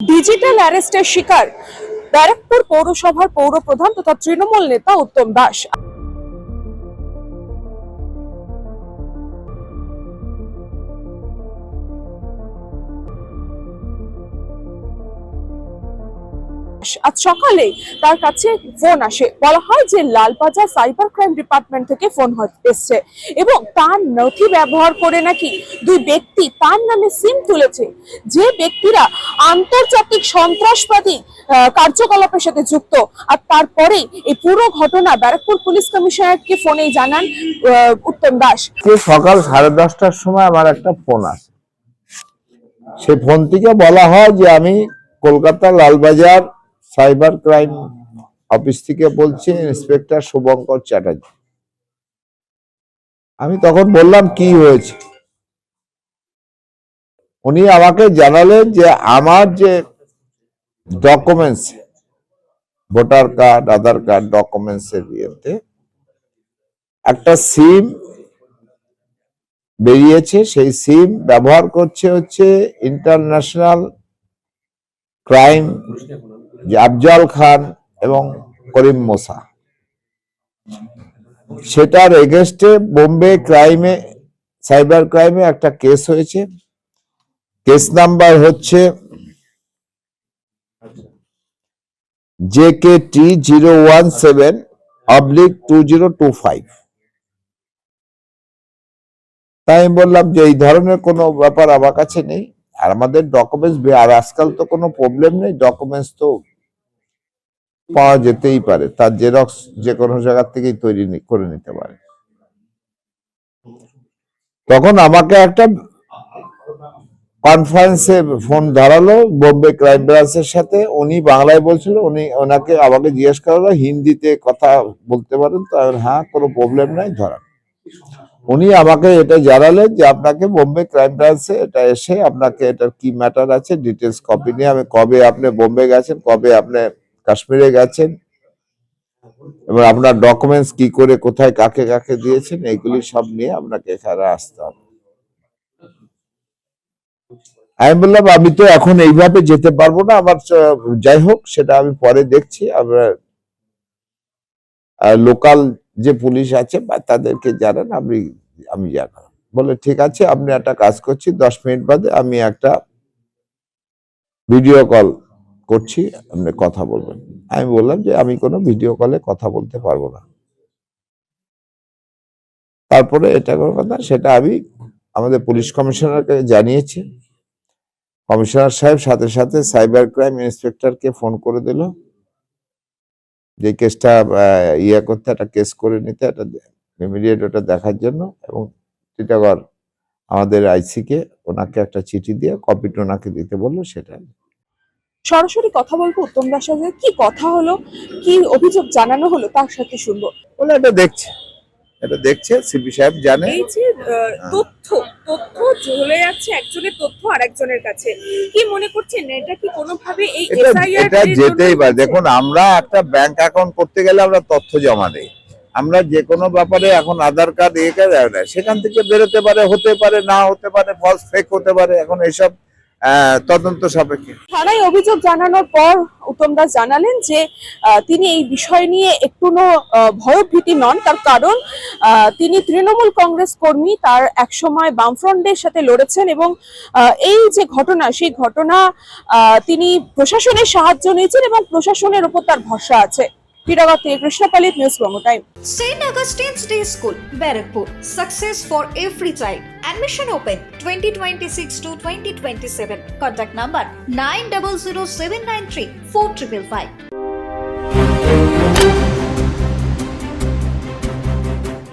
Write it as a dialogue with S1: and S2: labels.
S1: Digital অ্যারেস্টের শিকার ব্যারাকপুর পৌরসভার পৌরপ্রধান তথা তৃণমূল নেতা উত্তম দাস। আজ সকালে তার কাছে ফোন আসে, বলা হয় যে লালবাজার সাইবার ক্রাইম ডিপার্টমেন্ট থেকে ফোন এসছে এবং তার নথি ব্যবহার করে নাকি দুই ব্যক্তি তার নামে সিম তুলেছে, যে ব্যক্তিরা আন্তর্জাতিক সন্ত্রাসবাদী কার্যকলাপের সাথে যুক্ত। আর তারপরেই এই পুরো ঘটনা ব্যারাকপুর পুলিশ কমিশনারকে ফোনে জানান উত্তম দাস।
S2: সকাল 10:30টার সময় আমার একটা ফোন আসে। সেই ফোন থেকে বলা হয় যে আমি Kolkata Lalbazar cyber crime office থেকে বলছি, ইন্সপেক্টর শুভঙ্কর চ্যাটার্জি। আমি তখন বললাম কি হয়েছে। উনি আমাকে জানালেন যে আমার যে ডকুমেন্টস, ভোটার কার্ড, আধার কার্ড, ডকুমেন্টস এর ইয়েতে একটা সিম বেরিয়েছে। সেই সিম ব্যবহার করছে হচ্ছে ইন্টারন্যাশনাল ক্রাইম যে আফজল খান এবং করিম মোসা, সেটার এগেনস্টে বোম্বে ক্রাইমে, সাইবার ক্রাইমে একটা কেস হয়েছে। কেস নাম্বার হচ্ছে JKT 017/2025। তাই আমি বললাম যে এই ধরনের কোনো ব্যাপার আমার কাছে নেই, আর আমাদের ডকুমেন্টস, আর আজকাল তো কোনো প্রবলেম নেই, ডকুমেন্টস তো পাওয়া যেতেই পারে, তার জেরক্স যে কোনো জায়গা থেকেই তৈরি করে নিতে পারে। তখন আমাকে একটা কনফারেন্সে ফোন ধরালো বোম্বে ক্রাইম ব্রাঞ্চের সাথে। উনি বাংলায় বলছিল, ওনাকে আমাকে জিজ্ঞেস করা হলো হিন্দিতে কথা বলতে পারেন তো? হ্যাঁ, কোনো প্রবলেম নাই, ধরান। উনি আমাকে এটা জানালেন যে আপনাকে বোম্বে ক্রাইম ব্রাঞ্চে এটা এসে আপনাকে এটার কি ম্যাটার আছে ডিটেলস কপি নিয়ে, আমি কবে আপনি বোম্বে গেছেন, কবে আপনি কাশ্মীরে গেছেন, এবং আপনার ডকুমেন্টস কি করে, কোথায়, কাকে কাকে দিয়েছেন, এগুলি সব নিয়ে আপনাকে এখানে আসতে হবে। আমি বললাম আমি তো এখন এইভাবে যেতে পারবো না, আমার যাই হোক সেটা আমি পরে দেখছি, আমরা লোকাল যে পুলিশ আছে বা তাদেরকে জানান, আমি জানাবো। বলে ঠিক আছে, আপনি একটা কাজ করছি, 10 মিনিট বাদে আমি একটা ভিডিও কল করছি, আপনি কথা বলবেন। আমি বললাম যে আমি কোনো ভিডিও কলে কথা বলতে পারবো না। তারপরে এটা কোনো কথা, সেটা আমি আমাদের পুলিশ কমিশনারকে জানিয়েছি। কমিশনার সাহেব সাথে সাথে সাইবার ক্রাইম ইন্সপেক্টরকে ফোন করে দিল যে কেসটা করতে, একটা কেস করে নিতে, একটা ইমিডিয়েট ওটা দেখার জন্য, এবং টিটাগড় আমাদের আইসিকে ওনাকে একটা চিঠি দিয়ে কপিটা ওনাকে দিতে বললো। সেটা
S1: সরাসরি কথা বলবো উত্তম দাসের সাথে, কি কথা হলো, কি অভিযোগ জানানো হলো তার সাথে শুনবো।
S2: বলে এটা দেখছে সিপি সাহেব জানে।
S1: এই যে তথ্য চলে যাচ্ছে একজনের তথ্য আরেকজনের কাছে, কি মনে করছেন এটা কি কোনোভাবে এই এসআইআর
S2: এটা যেতেই পারে? দেখুন, আমরা একটা ব্যাংক অ্যাকাউন্ট করতে গেলে আমরা তথ্য জমা দেই। আমরা যে কোনো ব্যাপারে এখন আধার কার্ড সেখান থেকে বেরোতে পারে, হতে পারে, না হতে পারে, ফলস ফেক হতে পারে। এখন এসব তদন্ত সাপেক্ষে।
S1: থানায় অভিযোগ জানানোর পর উত্তম দাস জানালেন যে তিনি এই বিষয় নিয়ে একটুও ভয়ভীতি নন, তার কারণ তিনি তৃণমূল কংগ্রেস কর্মী, তার একসময় বামফ্রন্টের সাথে লড়েছেন, এবং এই যে ঘটনা, সেই ঘটনা তিনি প্রশাসনের সাহায্য নিয়েছেন এবং প্রশাসনের উপর তার ভরসা আছে। টিটাগড় থেকে Krishnapalit, news promo time.
S3: St. Augustine's Day School, Barakpur. Success for every child. Admission open 2026 to 2027. Contact number 900793 4555.